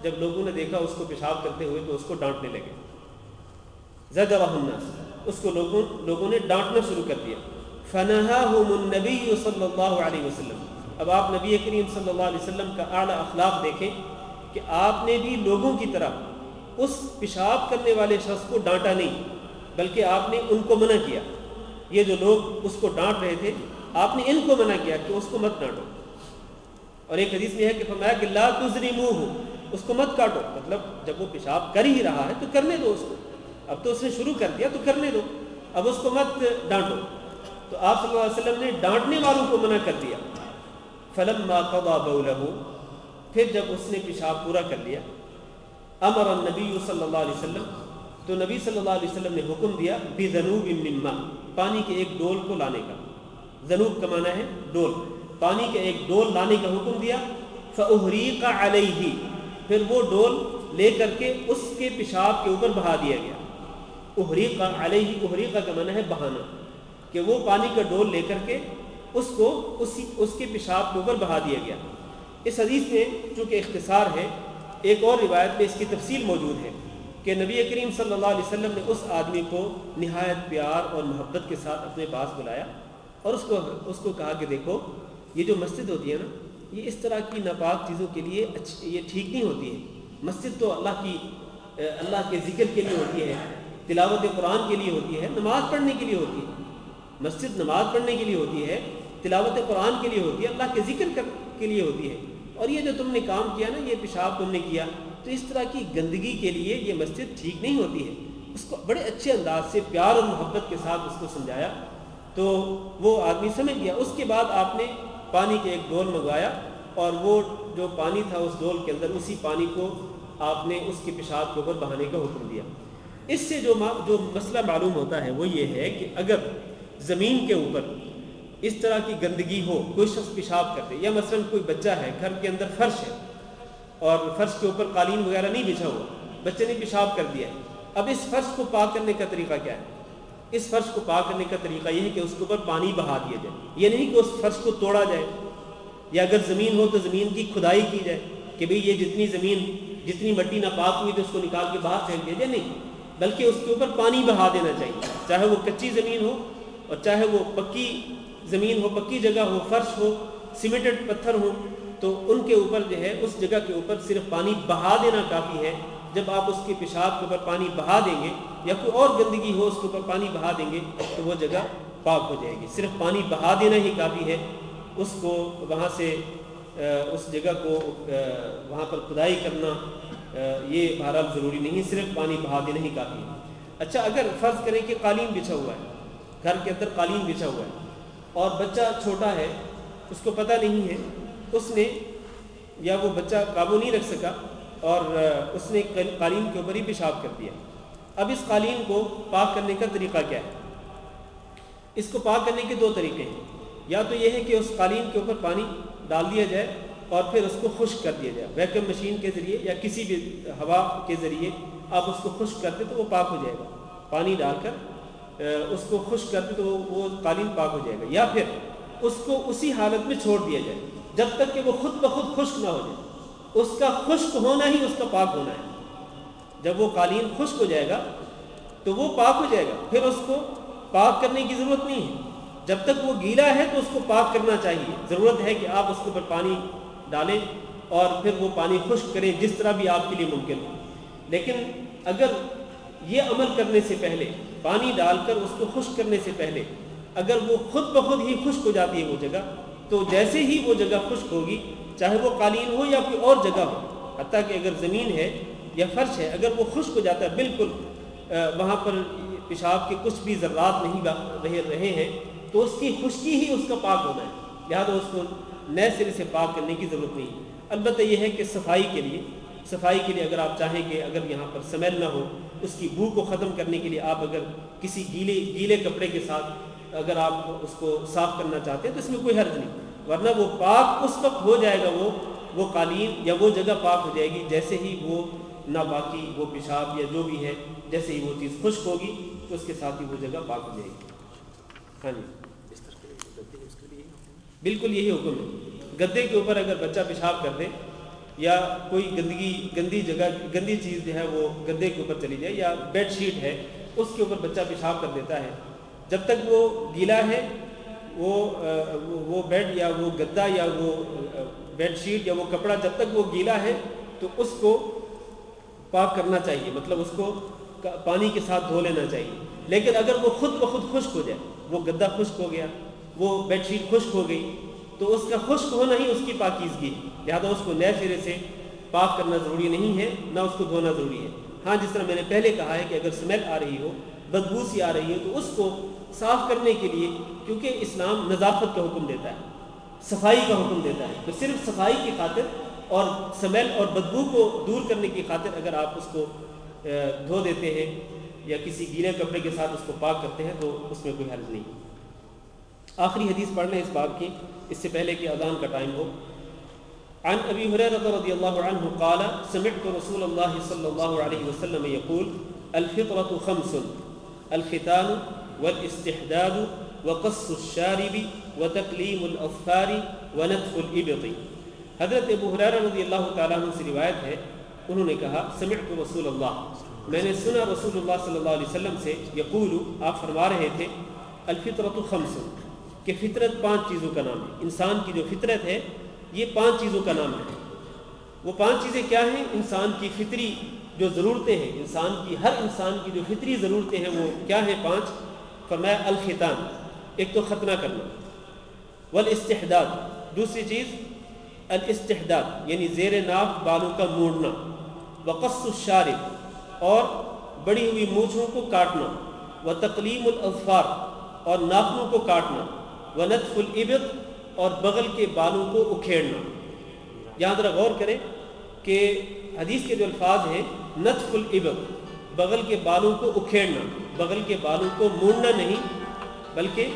جب لوگوں نے دیکھا اس کو پیشاب کرتے ہوئے تو اس کو ڈانٹنے لگے، زجرہ الناس، اس کو لوگوں نے ڈانٹنا شروع کر دیا، فنہاہم النبی صلی اللہ علیہ وسلم، اب آپ نبی کریم صلی اللہ علیہ وسلم کا اعلیٰ اخلاق دیکھیں کہ آپ نے بھی لوگوں کی طرح اس پیشاب کرنے والے شخص کو ڈانٹا نہیں، بلکہ آپ نے ان کو منع کیا۔ یہ جو لوگ اس کو ڈانٹ رہے تھے آپ نے ان کو منع کیا کہ اس کو مت ڈانٹو. اور ایک حدیث میں ہے کہ فرمایا کہ لا تظلموہ، اس کو مت کاٹو. مطلب جب وہ پیشاب کر ہی رہا ہے تو کرنے دو اس کو، اب تو اس نے شروع کر دیا تو کرنے دو، اب اس کو مت ڈانٹو. تو آپ صلی اللہ علیہ وسلم نے ڈانٹنے والوں کو منع کر دیا. فلما قضى بولہ، پھر جب اس نے پیشاب پورا کر لیا، امر النبی صلی اللہ علیہ وسلم، تو نبی صلی اللہ علیہ وسلم نے حکم دیا بذنوب من ماء، پانی کے ایک ڈول کو لانے کا. ذنوب کا معنی ہے ڈول، پانی کے ایک ڈول لانے کا حکم دیا. فأہریق علیہ، پھر وہ ڈول لے کر کے اس کے پیشاب کے اوپر بہا دیا گیا. احریق علیہ، احریق کا معنی ہے بہانا، کہ وہ پانی کا ڈول لے کر کے اس کو اس کے پیشاب کے اوپر بہا دیا گیا. اس حدیث میں چونکہ اختصار ہے، ایک اور روایت میں اس کی تفصیل موجود ہے کہ نبی کریم صلی اللہ علیہ وسلم نے اس آدمی کو نہایت پیار اور محبت کے ساتھ اپنے پاس بلایا اور اس کو کہا کہ دیکھو یہ جو مسجد ہوتی ہے نا، یہ اس طرح کی ناپاک چیزوں کے لیے یہ ٹھیک نہیں ہوتی ہے. مسجد تو اللہ کے ذکر کے لیے ہوتی ہے، تلاوت قرآن کے لیے ہوتی ہے، نماز پڑھنے کے لیے ہوتی ہے. مسجد نماز پڑھنے کے لیے ہوتی ہے، تلاوت قرآن کے لیے ہوتی ہے، اللہ کے ذکر کے لیے ہوتی ہے. اور یہ جو تم نے کام کیا نا، یہ پیشاب تم نے کیا، تو اس طرح کی گندگی کے لیے یہ مسجد ٹھیک نہیں ہوتی ہے. اس کو بڑے اچھے انداز سے پیار اور محبت کے ساتھ اس کو سمجھایا تو وہ آدمی سمجھ گیا. اس کے بعد آپ نے پانی کے ایک ڈول منگوایا اور وہ جو پانی تھا اس ڈول کے اندر، اسی پانی کو آپ نے اس کے پیشاب کے اوپر بہانے کا حکم دیا. اس سے جو مسئلہ معلوم ہوتا ہے وہ یہ ہے کہ اگر زمین کے اوپر اس طرح کی گندگی ہو، کوئی شخص پیشاب کرتے، یا مثلا کوئی بچہ ہے، گھر کے اندر فرش ہے اور فرش کے اوپر قالین وغیرہ نہیں بچھا ہوا، بچے نے پیشاب کر دیا ہے. اب اس فرش کو پاک کرنے کا طریقہ کیا ہے؟ اس فرش کو پاک کرنے کا طریقہ یہ ہے کہ اس کے اوپر پانی بہا دیا جائے. یہ نہیں کہ اس فرش کو توڑا جائے، یا اگر زمین ہو تو زمین کی کھدائی کی جائے کہ بھئی یہ جتنی مٹی ناپاک ہوئی تو اس کو نکال کے باہر پھینک دیا جائے. نہیں، بلکہ اس کے اوپر پانی بہا دینا چاہیے، چاہے وہ کچی زمین ہو اور چاہے وہ پکی زمین ہو، پکی جگہ ہو، فرش ہو، سیمنٹڈ پتھر ہو، تو ان کے اوپر جو ہے اس جگہ کے اوپر صرف پانی بہا دینا کافی ہے. جب آپ اس کے پیشاب کے اوپر پانی بہا دیں گے یا کوئی اور گندگی ہو اس کے اوپر پانی بہا دیں گے تو وہ جگہ پاک ہو جائے گی. صرف پانی بہا دینا ہی کافی ہے. اس کو وہاں سے اس جگہ کو وہاں پر کھدائی کرنا یہ بہرحال ضروری نہیں، صرف پانی بہا دینا ہی کافی ہے. اچھا، اگر فرض کریں کہ قالین بچھا ہوا ہے، گھر کے اندر قالین بچھا ہوا ہے اور بچہ چھوٹا ہے، اس کو پتہ نہیں ہے، اس نے یا وہ بچہ قابو نہیں رکھ سکا اور اس نے قالین کے اوپر ہی پیشاب کر دیا. اب اس قالین کو پاک کرنے کا طریقہ کیا ہے؟ اس کو پاک کرنے کے دو طریقے ہیں. یا تو یہ ہے کہ اس قالین کے اوپر پانی ڈال دیا جائے اور پھر اس کو خشک کر دیا جائے ویکیوم مشین کے ذریعے یا کسی بھی ہوا کے ذریعے آپ اس کو خشک کرتے تو وہ پاک ہو جائے گا. پانی ڈال کر اس کو خشک کرتے تو وہ قالین پاک ہو جائے گا. یا پھر اس کو اسی حالت میں چھوڑ دیا جائے جب تک کہ وہ خود بخود خشک نہ ہو جائے. اس کا خشک ہونا ہی اس کا پاک ہونا ہے. جب وہ قالین خشک ہو جائے گا تو وہ پاک ہو جائے گا، پھر اس کو پاک کرنے کی ضرورت نہیں ہے. جب تک وہ گیلا ہے تو اس کو پاک کرنا چاہیے. ضرورت ہے کہ آپ اس کے اوپر پانی ڈالیں اور پھر وہ پانی خشک کریں جس طرح بھی آپ کے لیے ممکن ہو. لیکن اگر یہ عمل کرنے سے پہلے، پانی ڈال کر اس کو خشک کرنے سے پہلے اگر وہ خود بخود ہی خشک ہو جاتی ہے وہ جگہ، تو جیسے ہی وہ جگہ خشک ہوگی، چاہے وہ قالین ہو یا کوئی اور جگہ ہو، حتیٰ کہ اگر زمین ہے یا فرش ہے، اگر وہ خشک ہو جاتا ہے بالکل وہاں پر پیشاب کے کچھ بھی ذرات نہیں رہے ہیں، تو اس کی خشکی ہی اس کا پاک ہونا ہے. لہٰذا اس کو نئے سرے سے پاک کرنے کی ضرورت نہیں. البتہ یہ ہے کہ صفائی کے لیے اگر آپ چاہیں کہ اگر یہاں پر سمیل نہ ہو، اس کی بو کو ختم کرنے کے لیے آپ اگر کسی گیلے کپڑے کے ساتھ اگر آپ اس کو صاف کرنا چاہتے ہیں تو اس میں کوئی حرج نہیں. ورنہ وہ پاک اس وقت ہو جائے گا، وہ قالین یا وہ جگہ پاک ہو جائے گی جیسے ہی وہ ناپاکی، وہ پیشاب یا جو بھی ہے، جیسے ہی وہ چیز خشک ہوگی تو اس کے ساتھ ہی وہ جگہ پاک ہو جائے گی. ہاں جی، بالکل یہی حکم ہے. گدے کے اوپر اگر بچہ پیشاب کر دے یا کوئی گندی چیز جو ہے وہ گدے کے اوپر چلی جائے، یا بیڈ شیٹ ہے اس کے اوپر بچہ پیشاب کر دیتا ہے، جب تک وہ گیلا ہے وہ بیڈ یا وہ گدا یا وہ بیڈ شیٹ یا وہ کپڑا جب تک وہ گیلا ہے تو اس کو پاک کرنا چاہیے، مطلب اس کو پانی کے ساتھ دھو لینا چاہیے. لیکن اگر وہ خود بخود خشک ہو جائے وہ گدا خشک ہو گیا، وہ بیڈ شیٹ خشک ہو گئی، تو اس کا خشک ہونا ہی اس کی پاکیزگی ہے، لہذا اس کو نئے سرے سے پاک کرنا ضروری نہیں ہے، نہ اس کو دھونا ضروری ہے۔ ہاں جس طرح میں نے پہلے کہا ہے کہ اگر اسمیل آ رہی ہو، بدبو سی آ رہی ہے، تو اس کو صاف کرنے کے لیے، کیونکہ اسلام نظافت کا حکم دیتا ہے، صفائی کا حکم دیتا ہے، تو صرف صفائی کی خاطر اور اسمیل اور بدبو کو دور کرنے کی خاطر اگر آپ اس کو دھو دیتے ہیں یا کسی گیلے کپڑے کے ساتھ اس کو پاک کرتے ہیں تو اس میں کوئی حرج نہیں۔ آخری حدیث پڑھ لیں اس باب کی، اس سے پہلے کہ اذان کا ٹائم ہو۔ عن ابی ہریرہ رضی اللہ عنہ قال سمعت رسول اللہ صلی اللہ علیہ وسلم یقول الفطرة خمس الختان والاستحداد وقص الشارب وتقلیم الاظفار ونتف الابط۔ حضرت ابو ہریرہ رضی اللہ تعالیٰ عنہ سے روایت ہے، انہوں نے کہا سمعت رسول اللہ، میں نے سنا رسول اللہ صلی اللہ علیہ وسلم سے، یقول، آپ فرما رہے تھے، الفطرۃ خمس، کہ فطرت 5 چیزوں کا نام ہے، انسان کی جو فطرت ہے یہ 5 چیزوں کا نام ہے۔ وہ 5 چیزیں کیا ہیں؟ انسان کی فطری جو ضرورتیں ہیں، ہر انسان کی جو فطری ضرورتیں ہیں وہ کیا ہیں 5؟ فرمایا الختان، ایک تو ختنہ کرنا، والاستحداد، دوسری چیز الاستحداد یعنی زیر ناف بالوں کا موڑنا، وقص الشارب اور بڑی ہوئی مونچھوں کو کاٹنا، وتقلیم الاظفار اور ناخنوں کو کاٹنا، ونتف الابط اور بغل کے بالوں کو اکھیڑنا۔ یہاں ذرا غور کریں کہ حدیث کے جو الفاظ ہیں، نتف الابط بغل کے بالوں کو اکھیڑنا، بغل کے بالوں کو موڑنا نہیں بلکہ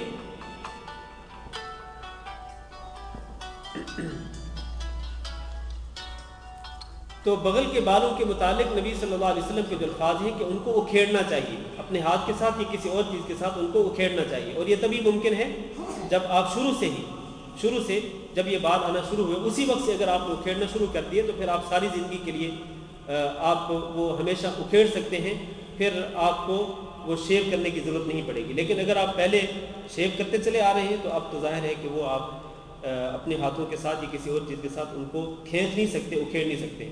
تو بغل کے بالوں کے متعلق نبی صلی اللہ علیہ وسلم کے جو الفاظ ہیں کہ ان کو اکھیڑنا چاہیے، اپنے ہاتھ کے ساتھ یا کسی اور چیز کے ساتھ ان کو اکھیڑنا چاہیے، اور یہ تبھی ممکن ہے جب آپ شروع سے جب یہ بات آنا شروع ہوئے اسی وقت سے اگر آپ نے اکھیڑنا شروع کر دیے تو پھر آپ ساری زندگی کے لیے آپ وہ ہمیشہ اکھیڑ سکتے ہیں، پھر آپ کو وہ شیو کرنے کی ضرورت نہیں پڑے گی۔ لیکن اگر آپ پہلے شیو کرتے چلے آ رہے ہیں تو اب تو ظاہر ہے کہ وہ آپ اپنے ہاتھوں کے ساتھ یا کسی اور چیز کے ساتھ ان کو کھینچ نہیں سکتے، اکھیڑ نہیں سکتے۔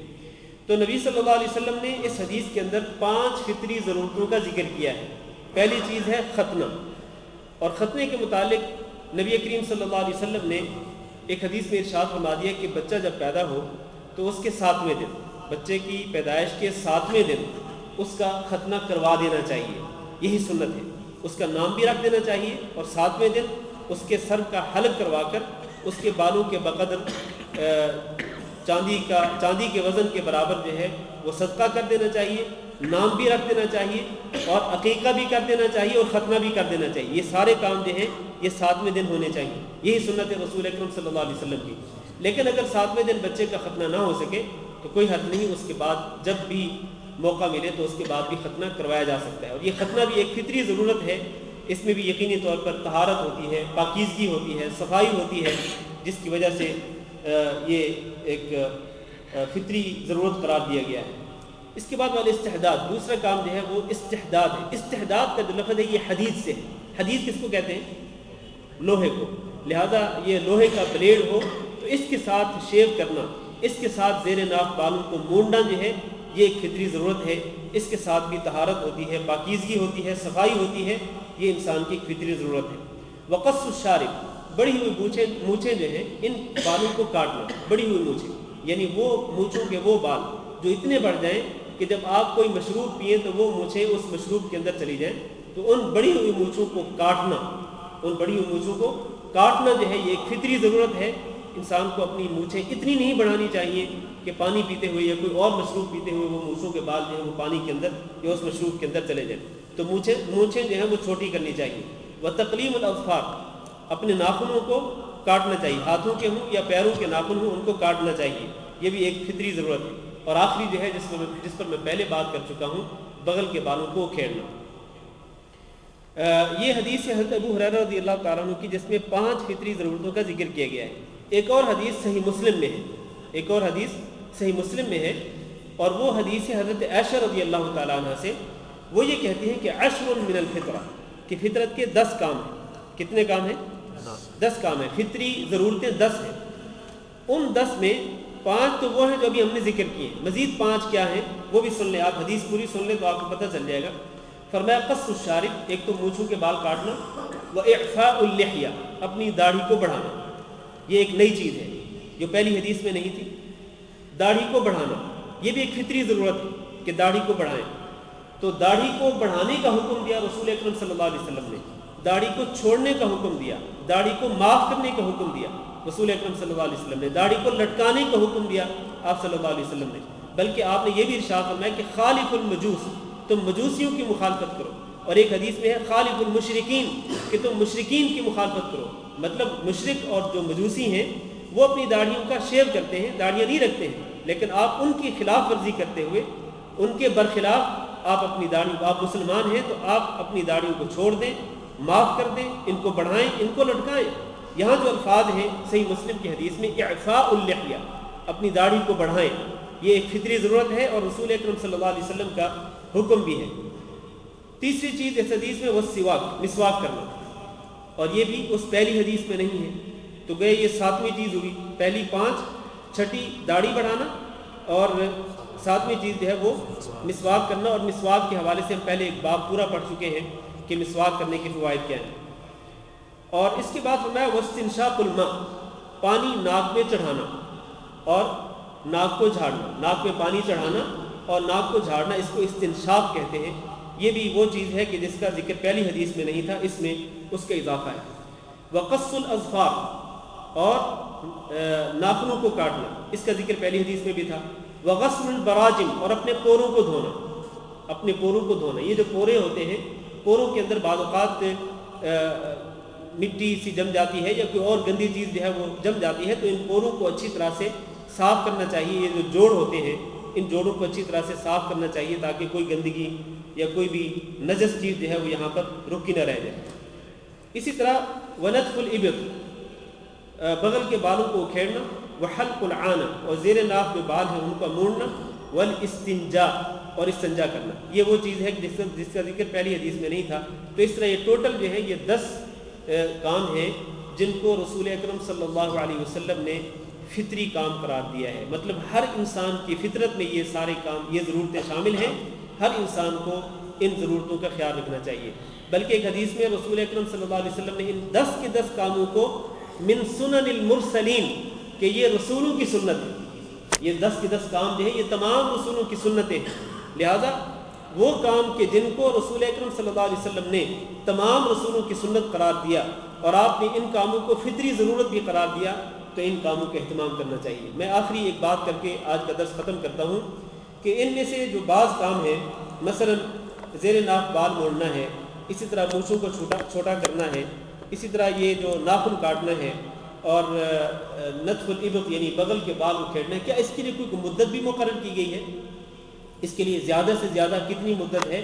تو نبی صلی اللہ علیہ وسلم نے اس حدیث کے اندر 5 فطری ضرورتوں کا ذکر کیا ہے۔ پہلی چیز ہے ختنہ، اور ختنے کے متعلق نبی کریم صلی اللہ علیہ وسلم نے ایک حدیث میں ارشاد فرما دیا کہ بچہ جب پیدا ہو تو اس کے 7ویں دن، بچے کی پیدائش کے 7ویں دن اس کا ختنہ کروا دینا چاہیے، یہی سنت ہے۔ اس کا نام بھی رکھ دینا چاہیے اور 7ویں دن اس کے سر کا حلق کروا کر اس کے بالوں کے بقدر چاندی کے وزن کے برابر جو ہے وہ صدقہ کر دینا چاہیے، نام بھی رکھ دینا چاہیے اور عقیقہ بھی کر دینا چاہیے اور ختنہ بھی کر دینا چاہیے۔ یہ سارے کام جو ہیں یہ 7ویں دن ہونے چاہیے، یہی سنت ہے رسول اکرم صلی اللہ علیہ وسلم کی۔ لیکن اگر 7ویں دن بچے کا ختنہ نہ ہو سکے تو کوئی حرج نہیں، اس کے بعد جب بھی موقع ملے تو اس کے بعد بھی ختنہ کروایا جا سکتا ہے۔ اور یہ ختنہ بھی ایک فطری ضرورت ہے، اس میں بھی یقینی طور پر طہارت ہوتی ہے، پاکیزگی ہوتی ہے، صفائی ہوتی ہے، جس کی وجہ سے یہ ایک فطری ضرورت قرار دیا گیا ہے۔ اس کے بعد والا استحداد، دوسرا کام جو ہے وہ استحداد ہے۔ استحداد کا جو لفظ ہے یہ حدید سے ہے۔ حدید کس کو کہتے ہیں؟ لوہے کو۔ لہذا یہ لوہے کا بلیڈ ہو تو اس کے ساتھ شیو کرنا، اس کے ساتھ زیر ناف بالوں کو مونڈنا جو ہے یہ ایک فطری ضرورت ہے۔ اس کے ساتھ بھی طہارت ہوتی ہے، پاکیزگی ہوتی ہے، صفائی ہوتی ہے، یہ انسان کی ایک فطری ضرورت ہے۔ وقص الشارب، بڑی ہوئی مونچھیں جو ہیں ان بالوں کو کاٹنا، بڑی ہوئی مونچھیں یعنی وہ مونچھوں کے وہ بال جو اتنے بڑھ جائیں کہ جب آپ کوئی مشروب پئیں تو وہ مونچھیں اس مشروب کے اندر چلی جائیں، تو ان بڑی ہوئی مونچھوں کو کاٹنا، ان بڑی ہوئی مونچھوں کو کاٹنا جو ہے یہ ایک فطری ضرورت ہے۔ انسان کو اپنی مونچھیں اتنی نہیں بڑھانی چاہیے کہ پانی پیتے ہوئے یا کوئی اور مشروب پیتے ہوئے وہ مونچھوں کے بال جو ہیں وہ پانی کے اندر یا اس مشروب کے اندر چلے جائیں، تو مونچھیں جو ہیں وہ چھوٹی کرنی چاہیے۔ وتقلیم الاظفار، اپنے ناخنوں کو کاٹنا چاہیے، ہاتھوں کے ہوں یا پیروں کے ناخن ہوں ان کو کاٹنا چاہیے، یہ بھی ایک فطری ضرورت ہے۔ اور آخری جو ہے جس پر میں پہلے بات کر چکا ہوں، بغل کے بالوں کو اکھیڑنا۔ یہ حدیث ہے حضرت ابو ہریرہ رضی اللہ تعالیٰ عنہ کی، جس میں 5 فطری ضرورتوں کا ذکر کیا گیا ہے۔ ایک اور حدیث صحیح مسلم میں ہے، ایک اور حدیث صحیح مسلم میں ہے، اور وہ حدیث ہے حضرت عائشہ رضی اللہ تعالیٰ عنہ سے۔ وہ یہ کہتی ہیں کہ 10 من الفطرہ، کہ فطرت کے 10 کام ہیں۔ کتنے کام ہیں؟ 10 کام ہیں، فطری ضرورتیں 10 ہیں۔ ان 10 میں 5 تو وہ ہیں جو ابھی ہم نے ذکر کیے ہیں، مزید 5 کیا ہیں وہ بھی سن لیں، آپ حدیث پوری سن لیں تو آپ کو پتہ چل جائے گا۔ فرمایا قص الشارب، ایک تو مونچھوں کے بال کاٹنا، وإعفاء اللحیہ، اپنی داڑھی کو بڑھانا، یہ ایک نئی چیز ہے جو پہلی حدیث میں نہیں تھی. داڑھی کو بڑھانا یہ بھی ایک فطری ضرورت ہے کہ داڑھی کو بڑھائیں. تو داڑھی کو بڑھانے کا حکم دیا رسول اکرم صلی اللہ علیہ وسلم نے، داڑھی کو چھوڑنے کا حکم دیا، داڑھی کو معاف کرنے کا حکم دیا رسول اکرم صلی اللہ علیہ وسلم نے، داڑھی کو لٹکانے کا حکم دیا آپ صلی اللہ علیہ وسلم نے. بلکہ آپ نے یہ بھی ارشاد فرمایا کہ خالف المجوس، تم مجوسیوں کی مخالفت کرو. اور ایک حدیث میں ہے خالف المشرکین، کہ تم مشرکین کی مخالفت کرو. مطلب مشرک اور جو مجوسی ہیں وہ اپنی داڑھیوں کا شیو کرتے ہیں، داڑھیاں نہیں رکھتے ہیں، لیکن آپ ان کی خلاف ورزی کرتے ہوئے ان کے برخلاف آپ اپنی داڑھی، آپ مسلمان ہیں تو آپ اپنی داڑھیوں کو چھوڑ دیں، معاف کر دیں، ان کو بڑھائیں، ان کو لٹکائیں. یہاں جو الفاظ ہیں صحیح مسلم کی حدیث میں اعفاء اللحیہ، اپنی داڑھی کو بڑھائیں، یہ ایک فطری ضرورت ہے اور رسول اکرم صلی اللہ علیہ وسلم کا حکم بھی ہے. تیسری چیز اس حدیث میں وہ سواک، مسواک کرنا، اور یہ بھی اس پہلی حدیث میں نہیں ہے. تو گئے یہ 7ویں چیز ہوئی، پہلی 5، چھٹی داڑھی بڑھانا، اور 7ویں چیز جو ہے وہ مسواک کرنا. اور مسواک کے حوالے سے ہم پہلے ایک باب پورا پڑھ چکے ہیں کہ مسواک کرنے کے فوائد کیا ہیں. اور اس کے بعد فرمایا واستنشاق الماء، پانی ناک میں چڑھانا اور ناک کو جھاڑنا، ناک میں پانی چڑھانا اور ناک کو جھاڑنا، اس کو استنشاق کہتے ہیں. یہ بھی وہ چیز ہے کہ جس کا ذکر پہلی حدیث میں نہیں تھا، اس میں اس کا اضافہ ہے. وقص الاظفار، اور ناخنوں کو کاٹنا، اس کا ذکر پہلی حدیث میں بھی تھا. وغسل البراجم، اور اپنے پوروں کو دھونا، اپنے پوروں کو دھونا. یہ جو پورے ہوتے ہیں، پوروں کے اندر بعض اوقات مٹی سی جم جاتی ہے یا کوئی اور گندی چیز جو ہے وہ جم جاتی ہے، تو ان پوروں کو اچھی طرح سے صاف کرنا چاہیے. یہ جو جوڑ ہوتے ہیں ان جوڑوں کو اچھی طرح سے صاف کرنا چاہیے تاکہ کوئی گندگی یا کوئی بھی نجس چیز جو ہے وہ یہاں پر رکی نہ رہ جائے. اسی طرح ونتف الابط، بغل کے بالوں کو اکھیڑنا. وحلق العانہ، اور زیر ناف جو بال ہیں ان کا موڑنا. والاستنجاء، اور استنجا کرنا. یہ وہ چیز ہے جس کا ذکر پہلی حدیث میں نہیں تھا. تو اس طرح یہ ٹوٹل جو ہے یہ 10 کام ہیں جن کو رسول اکرم صلی اللہ علیہ وسلم نے فطری کام قرار دیا ہے. مطلب ہر انسان کی فطرت میں یہ سارے کام، یہ ضرورتیں شامل ہیں. ہر انسان کو ان ضرورتوں کا خیال رکھنا چاہیے. بلکہ ایک حدیث میں رسول اکرم صلی اللہ علیہ وسلم نے ان 10 کے 10 کاموں کو من سنن المرسلین، کہ یہ رسولوں کی سنت ہے. یہ 10 کے 10 کام جو ہے یہ تمام رسولوں کی سنتیں ہیں. لہذا وہ کام کہ جن کو رسول اکرم صلی اللہ علیہ وسلم نے تمام رسولوں کی سنت قرار دیا اور آپ نے ان کاموں کو فطری ضرورت بھی قرار دیا، تو ان کاموں کا اہتمام کرنا چاہیے. میں آخری ایک بات کر کے آج کا درس ختم کرتا ہوں کہ ان میں سے جو بعض کام ہیں، مثلا زیر ناف بال موڑنا ہے، اسی طرح مونچھوں کو چھوٹا کرنا ہے، اسی طرح یہ جو ناخن کاٹنا ہے، اور نتف الابط یعنی بغل کے بال اکھیڑنا ہے. کیا اس کے لیے کوئی مدت بھی مقرر کی گئی ہے؟ اس کے لیے زیادہ سے زیادہ کتنی مدت ہے؟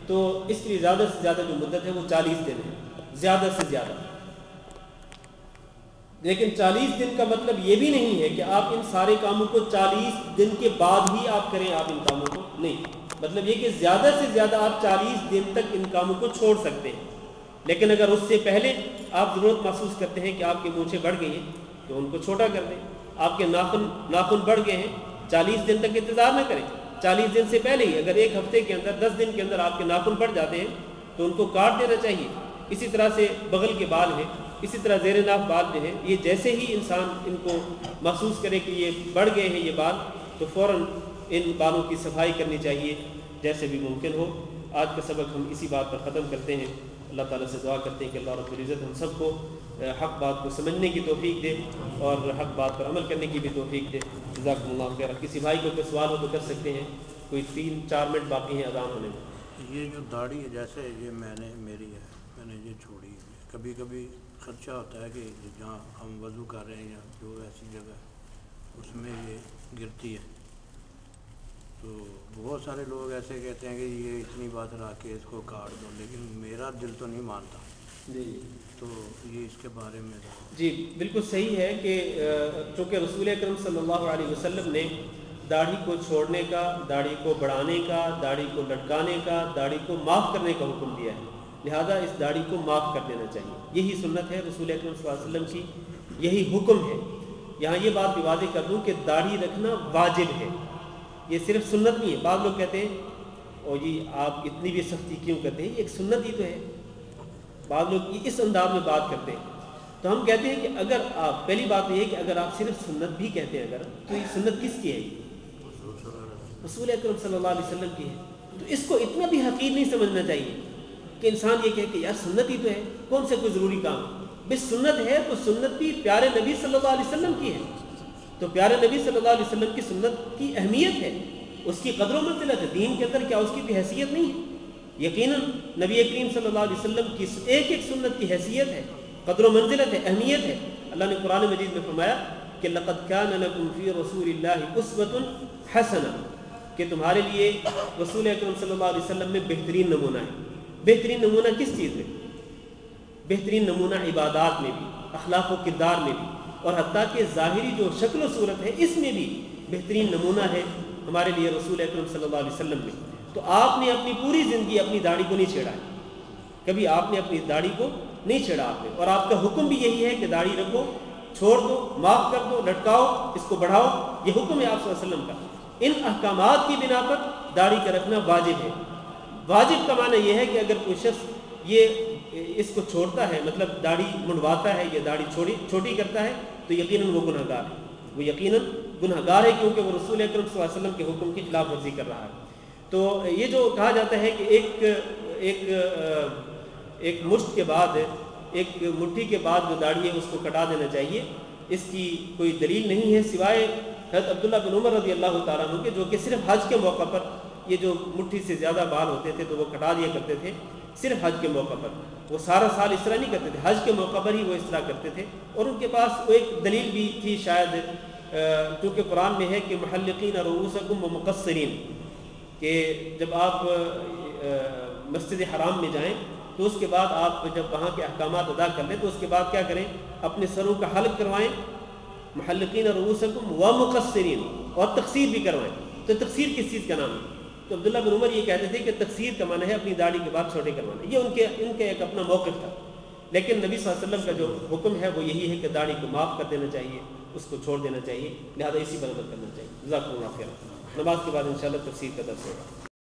تو اس کے لیے زیادہ سے زیادہ جو مدت ہے وہ 40 دن ہے، زیادہ سے زیادہ. لیکن 40 دن کا مطلب یہ بھی نہیں ہے کہ آپ ان سارے کاموں کو 40 دن کے بعد ہی آپ کریں. آپ ان کاموں کو نہیں، مطلب یہ کہ زیادہ سے زیادہ آپ 40 دن تک ان کاموں کو چھوڑ سکتے ہیں. لیکن اگر اس سے پہلے آپ ضرورت محسوس کرتے ہیں کہ آپ کی مونچھیں بڑھ گئی ہیں تو ان کو چھوٹا کر دیں. آپ کے ناخن بڑھ گئے ہیں، 40 دن تک انتظار نہ کریں. 40 دن سے پہلے ہی اگر ایک ہفتے کے اندر 10 دن کے اندر آپ کے ناخن بڑھ جاتے ہیں تو ان کو کاٹ دینا چاہیے. اسی طرح سے بغل کے بال ہیں، اسی طرح زیر ناف بال جو ہیں، یہ جیسے ہی انسان ان کو محسوس کرے کہ یہ بڑھ گئے ہیں یہ بال، تو فوراً ان بالوں کی صفائی کرنی چاہیے جیسے بھی ممکن ہو. آج کا سبق ہم اسی بات پر ختم کرتے ہیں. اللہ تعالیٰ سے دعا کرتے ہیں کہ اللہ رب العزت ہم سب کو حق بات کو سمجھنے کی توفیق دے اور حق بات پر عمل کرنے کی بھی توفیق دے. جزاکم اللہ خیر. کسی بھائی کو کوئی سوال ہو تو کر سکتے ہیں. کوئی 3-4 منٹ باقی ہیں اذان ہونے میں. یہ جو داڑھی ہے جیسے یہ میری ہے، میں نے یہ چھوڑی ہے. کبھی کبھی خدشہ ہوتا ہے کہ جہاں ہم وضو کر رہے ہیں یا جو ایسی جگہ اس میں یہ گرتی ہے، تو بہت سارے لوگ ایسے کہتے ہیں کہ یہ اتنی بات رکھ کے اس کو کاٹ دو، لیکن میرا دل تو نہیں مانتا. جی تو یہ اس کے بارے میں جی بالکل صحیح ہے کہ چونکہ رسول اکرم صلی اللہ علیہ وسلم نے داڑھی کو چھوڑنے کا، داڑھی کو بڑھانے کا، داڑھی کو لٹکانے کا، داڑھی کو معاف کرنے کا حکم دیا ہے. لہذا اس داڑھی کو معاف کر دینا چاہیے. یہی سنت ہے رسول اکرم صلی اللہ علیہ وسلم کی، یہی حکم ہے. یہاں یہ بات بھی واضح کر دوں کہ داڑھی رکھنا واجب ہے، یہ صرف سنت نہیں ہے. بعض لوگ کہتے ہیں او جی آپ اتنی بھی سختی کیوں کرتے ہیں، یہ ایک سنت ہی تو ہے. بعض لوگ اس انداز میں بات کرتے ہیں. تو ہم کہتے ہیں کہ اگر آپ پہلی بات یہ ہے کہ اگر آپ صرف سنت بھی کہتے ہیں اگر تو یہ سنت کس کی ہے؟ رسول اکرم صلی اللہ علیہ وسلم کی ہے. تو اس کو اتنا بھی حقیر نہیں سمجھنا چاہیے کہ انسان یہ کہے کہ یار سنت ہی تو ہے، کون سے کوئی ضروری کام. بس سنت ہے تو سنت بھی پیارے نبی صلی اللہ علیہ وسلم کی ہے. تو پیارے نبی صلی اللہ علیہ وسلم کی سنت کی اہمیت ہے، اس کی قدر و منزلت ہے. دین کے اندر کیا اس کی بھی حیثیت نہیں ہے؟ یقیناً نبی کریم صلی اللہ علیہ وسلم کی ایک ایک سنت کی حیثیت ہے، قدر و منزلت ہے، اہمیت ہے. اللہ نے قرآن مجید میں فرمایا کہ لقد کان لکم فی رسول اللہ اسوۃ حسنہ، کہ تمہارے لیے رسول اکرم صلی اللہ علیہ وسلم میں بہترین نمونہ ہے. بہترین نمونہ کس چیز میں؟ بہترین نمونہ عبادات میں بھی، اخلاق و کردار میں بھی، اور حتیٰ کہ ظاہری جو شکل و صورت ہے اس میں بھی بہترین نمونہ ہے ہمارے لیے رسول اکرم صلی اللہ علیہ وسلم میں. تو آپ نے اپنی پوری زندگی اپنی داڑھی کو نہیں چھیڑا ہے، کبھی آپ نے اپنی داڑھی کو نہیں چھیڑا آپ نے. اور آپ کا حکم بھی یہی ہے کہ داڑھی رکھو، چھوڑ دو، معاف کر دو، لٹکاؤ، اس کو بڑھاؤ. یہ حکم ہے آپ صلی اللہ علیہ وسلم کا. ان احکامات کی بنا پر داڑھی کا رکھنا واجب ہے. واجب کا معنی یہ ہے کہ اگر کوئی شخص یہ اس کو چھوڑتا ہے، مطلب داڑھی منڈواتا ہے یا داڑھی چھوٹی کرتا ہے، تو یقیناً وہ گناہ گار ہے. وہ یقیناً گناہ گار ہے کیونکہ وہ رسول اکرم صلی اللہ علیہ وسلم کے حکم کی خلاف ورزی کر رہا ہے. تو یہ جو کہا جاتا ہے کہ ایک مشت کے بعد، ایک مٹھی کے بعد جو داڑھی ہے اس کو کٹا دینا چاہیے، اس کی کوئی دلیل نہیں ہے سوائے حضرت عبداللہ بن عمر رضی اللہ تعالیٰ عنہ کے، جو کہ صرف حج کے موقع پر یہ جو مٹھی سے زیادہ بال ہوتے تھے تو وہ کٹا دیا کرتے تھے صرف حج کے موقع پر. وہ سارا سال اس طرح نہیں کرتے تھے، حج کے موقع پر ہی وہ اس طرح کرتے تھے. اور ان کے پاس وہ ایک دلیل بھی تھی شاید، کیونکہ قرآن میں ہے کہ محلقین رؤوسکم ومقصرین، کہ جب آپ مسجد حرام میں جائیں تو اس کے بعد آپ جب وہاں کے احکامات ادا کر لیں تو اس کے بعد کیا کریں؟ اپنے سروں کا حلق کروائیں، محلقین رؤوسکم ومقصرین، اور تقصیر بھی کروائیں. تو تقصیر کس چیز کا نام ہے؟ تو عبداللہ بن عمر یہ کہتے تھے کہ تقصیر کا معنی ہے اپنی داڑھی کے بعد چھوٹے کروانا. یہ ان کے ایک اپنا موقف تھا. لیکن نبی صلی اللہ علیہ وسلم کا جو حکم ہے وہ یہی ہے کہ داڑھی کو معاف کر دینا چاہیے، اس کو چھوڑ دینا چاہیے، لہذا اسی پر عمل کرنا چاہیے. جزاکم اللہ خیر. نماز کے بعد انشاءاللہ تفسیر کا درس ہوگا.